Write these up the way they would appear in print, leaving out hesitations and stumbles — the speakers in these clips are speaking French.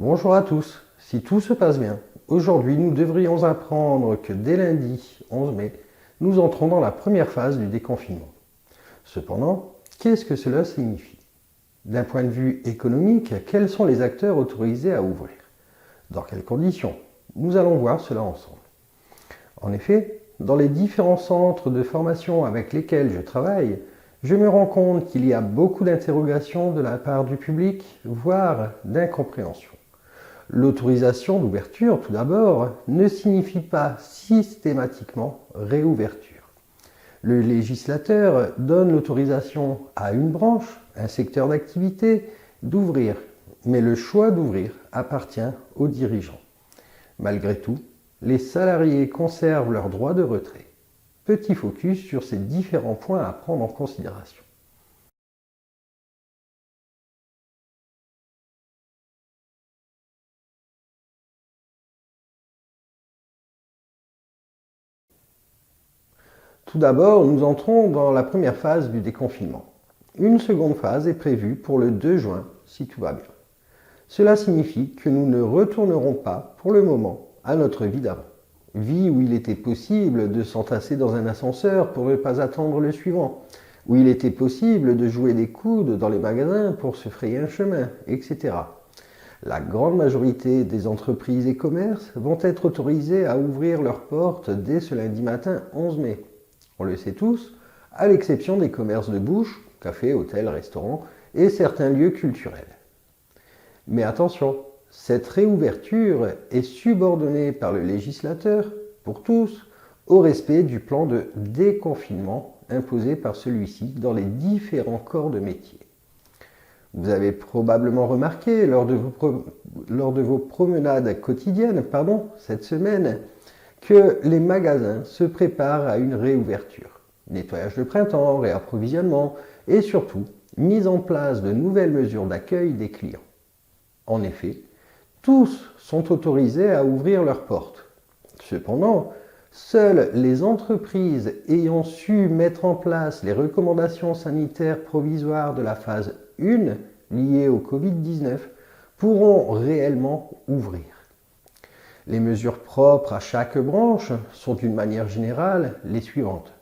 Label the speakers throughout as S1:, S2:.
S1: Bonjour à tous, si tout se passe bien, aujourd'hui nous devrions apprendre que dès lundi 11 mai, nous entrons dans la première phase du déconfinement. Cependant, qu'est-ce que cela signifie? D'un point de vue économique, quels sont les acteurs autorisés à ouvrir? Dans quelles conditions? Nous allons voir cela ensemble. En effet, dans les différents centres de formation avec lesquels je travaille, je me rends compte qu'il y a beaucoup d'interrogations de la part du public, voire d'incompréhension. L'autorisation d'ouverture, tout d'abord, ne signifie pas systématiquement réouverture. Le législateur donne l'autorisation à une branche, un secteur d'activité, d'ouvrir, mais le choix d'ouvrir appartient aux dirigeants. Malgré tout, les salariés conservent leur droit de retrait. Petit focus sur ces différents points à prendre en considération. Tout d'abord, nous entrons dans la première phase du déconfinement. Une seconde phase est prévue pour le 2 juin, si tout va bien. Cela signifie que nous ne retournerons pas, pour le moment, à notre vie d'avant. Vie où il était possible de s'entasser dans un ascenseur pour ne pas attendre le suivant, où il était possible de jouer des coudes dans les magasins pour se frayer un chemin, etc. La grande majorité des entreprises et commerces vont être autorisées à ouvrir leurs portes dès ce lundi matin 11 mai. On le sait tous, à l'exception des commerces de bouche, cafés, hôtels, restaurants et certains lieux culturels. Mais attention, cette réouverture est subordonnée par le législateur, pour tous, au respect du plan de déconfinement imposé par celui-ci dans les différents corps de métier. Vous avez probablement remarqué lors de vos promenades quotidiennes cette semaine que les magasins se préparent à une réouverture. Nettoyage de printemps, réapprovisionnement et surtout mise en place de nouvelles mesures d'accueil des clients. En effet, tous sont autorisés à ouvrir leurs portes. Cependant, seules les entreprises ayant su mettre en place les recommandations sanitaires provisoires de la phase 1 liée au Covid-19 pourront réellement ouvrir. Les mesures propres à chaque branche sont d'une manière générale les suivantes.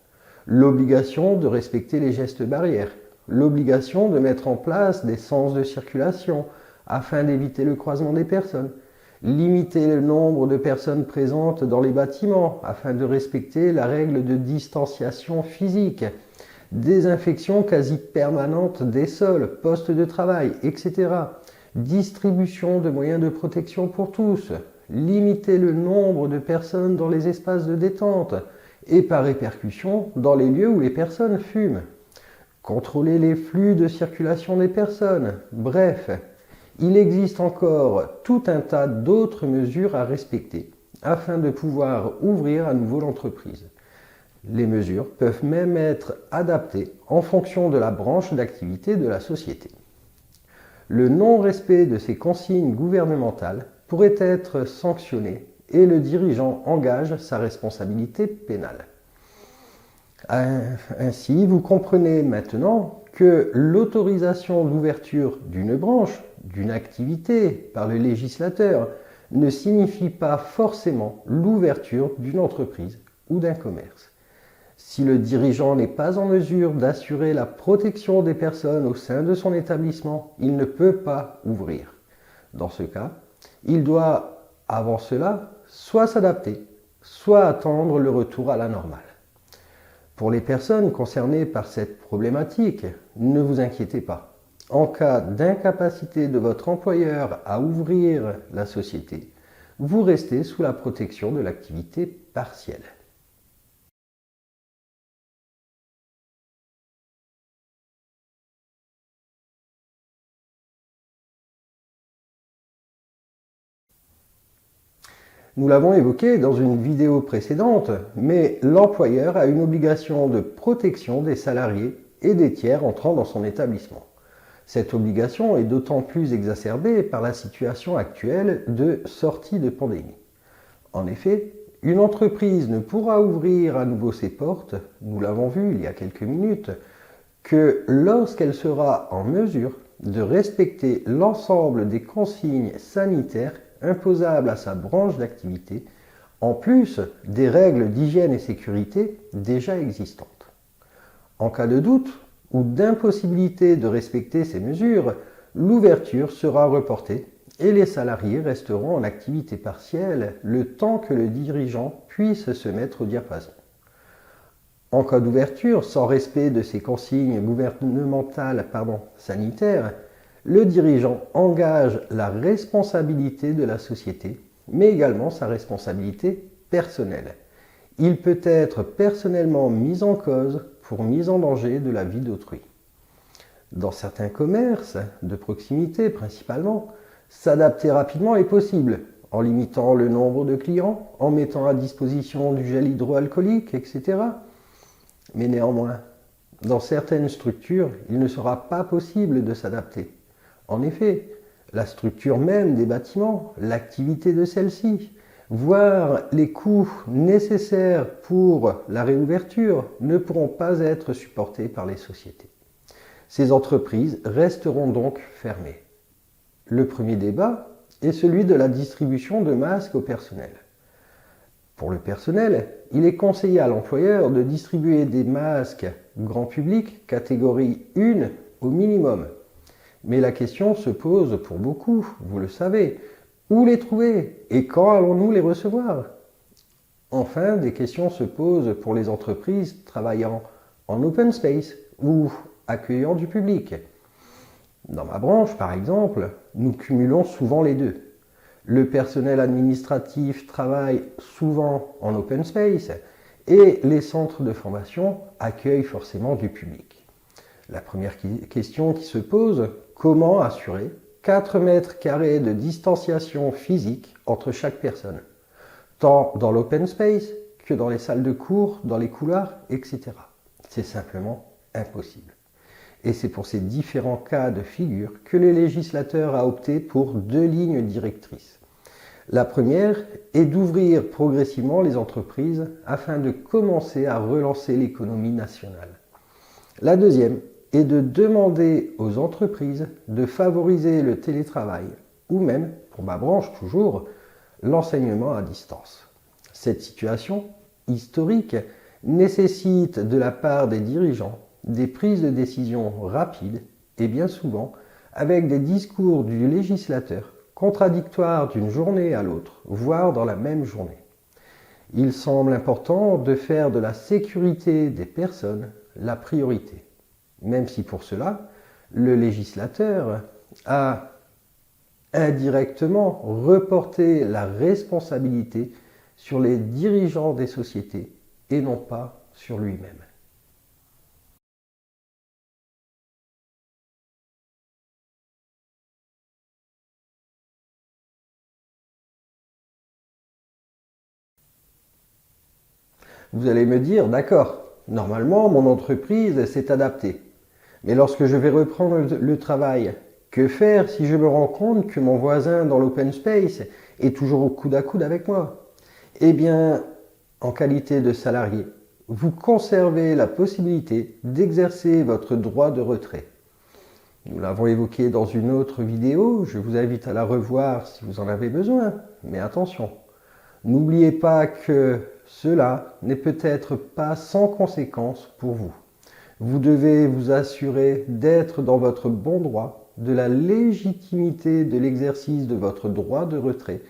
S1: L'obligation de respecter les gestes barrières, l'obligation de mettre en place des sens de circulation afin d'éviter le croisement des personnes, limiter le nombre de personnes présentes dans les bâtiments afin de respecter la règle de distanciation physique, désinfection quasi permanente des sols, postes de travail, etc. Distribution de moyens de protection pour tous, limiter le nombre de personnes dans les espaces de détente et par répercussion dans les lieux où les personnes fument. Contrôler les flux de circulation des personnes. Bref, il existe encore tout un tas d'autres mesures à respecter afin de pouvoir ouvrir à nouveau l'entreprise. Les mesures peuvent même être adaptées en fonction de la branche d'activité de la société. Le non-respect de ces consignes gouvernementales pourrait être sanctionné et le dirigeant engage sa responsabilité pénale. Ainsi, vous comprenez maintenant que l'autorisation d'ouverture d'une branche, d'une activité par le législateur ne signifie pas forcément l'ouverture d'une entreprise ou d'un commerce. Si le dirigeant n'est pas en mesure d'assurer la protection des personnes au sein de son établissement, il ne peut pas ouvrir. Dans ce cas, il doit, avant cela, soit s'adapter, soit attendre le retour à la normale. Pour les personnes concernées par cette problématique, ne vous inquiétez pas. En cas d'incapacité de votre employeur à ouvrir la société, vous restez sous la protection de l'activité partielle. Nous l'avons évoqué dans une vidéo précédente, mais l'employeur a une obligation de protection des salariés et des tiers entrant dans son établissement. Cette obligation est d'autant plus exacerbée par la situation actuelle de sortie de pandémie. En effet, une entreprise ne pourra ouvrir à nouveau ses portes, nous l'avons vu il y a quelques minutes, que lorsqu'elle sera en mesure de respecter l'ensemble des consignes sanitaires imposables à sa branche d'activité, en plus des règles d'hygiène et sécurité déjà existantes. En cas de doute ou d'impossibilité de respecter ces mesures, l'ouverture sera reportée et les salariés resteront en activité partielle le temps que le dirigeant puisse se mettre au diapason. En cas d'ouverture sans respect de ces consignes gouvernementales sanitaires, le dirigeant engage la responsabilité de la société, mais également sa responsabilité personnelle. Il peut être personnellement mis en cause pour mise en danger de la vie d'autrui. Dans certains commerces, de proximité principalement, s'adapter rapidement est possible, en limitant le nombre de clients, en mettant à disposition du gel hydroalcoolique, etc. Mais néanmoins, dans certaines structures, il ne sera pas possible de s'adapter. En effet, la structure même des bâtiments, l'activité de celle-ci, voire les coûts nécessaires pour la réouverture ne pourront pas être supportés par les sociétés. Ces entreprises resteront donc fermées. Le premier débat est celui de la distribution de masques au personnel. Pour le personnel, il est conseillé à l'employeur de distribuer des masques grand public, catégorie 1 au minimum. Mais la question se pose pour beaucoup, vous le savez. Où les trouver et quand allons-nous les recevoir? Enfin, des questions se posent pour les entreprises travaillant en open space ou accueillant du public. Dans ma branche, par exemple, nous cumulons souvent les deux. Le personnel administratif travaille souvent en open space et les centres de formation accueillent forcément du public. La première question qui se pose, comment assurer 4 mètres carrés de distanciation physique entre chaque personne, tant dans l'open space que dans les salles de cours, dans les couloirs, etc. C'est simplement impossible. Et c'est pour ces différents cas de figure que le législateur a opté pour 2 lignes directrices. La première est d'ouvrir progressivement les entreprises afin de commencer à relancer l'économie nationale. La deuxième est de demander aux entreprises de favoriser le télétravail ou même, pour ma branche toujours, l'enseignement à distance. Cette situation historique nécessite de la part des dirigeants des prises de décision rapides et bien souvent avec des discours du législateur contradictoires d'une journée à l'autre, voire dans la même journée. Il semble important de faire de la sécurité des personnes la priorité, même si pour cela, le législateur a indirectement reporté la responsabilité sur les dirigeants des sociétés et non pas sur lui-même. Vous allez me dire, d'accord, normalement mon entreprise s'est adaptée. Mais lorsque je vais reprendre le travail, que faire si je me rends compte que mon voisin dans l'open space est toujours au coude à coude avec moi? Eh bien, en qualité de salarié, vous conservez la possibilité d'exercer votre droit de retrait. Nous l'avons évoqué dans une autre vidéo, je vous invite à la revoir si vous en avez besoin, mais attention, n'oubliez pas que cela n'est peut-être pas sans conséquence pour vous. Vous devez vous assurer d'être dans votre bon droit, de la légitimité de l'exercice de votre droit de retrait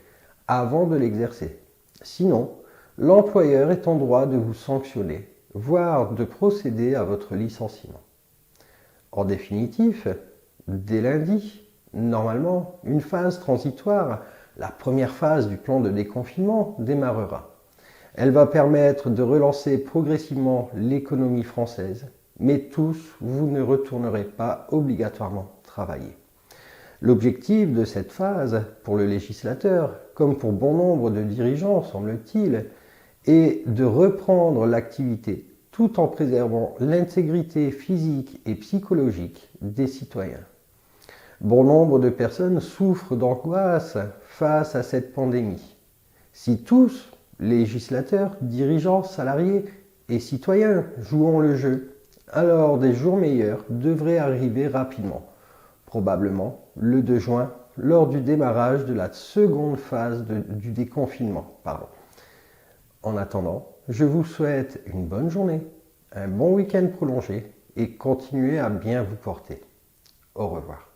S1: avant de l'exercer. Sinon, l'employeur est en droit de vous sanctionner, voire de procéder à votre licenciement. En définitif, dès lundi, normalement, une phase transitoire, la première phase du plan de déconfinement, démarrera. Elle va permettre de relancer progressivement l'économie française, mais tous, vous ne retournerez pas obligatoirement travailler. L'objectif de cette phase, pour le législateur, comme pour bon nombre de dirigeants, semble-t-il, est de reprendre l'activité tout en préservant l'intégrité physique et psychologique des citoyens. Bon nombre de personnes souffrent d'angoisse face à cette pandémie. Si tous, législateurs, dirigeants, salariés et citoyens, jouons le jeu, alors des jours meilleurs devraient arriver rapidement probablement le 2 juin lors du démarrage de la seconde phase du déconfinement. En attendant, je vous souhaite une bonne journée, un bon week-end prolongé et continuez à bien vous porter. Au revoir.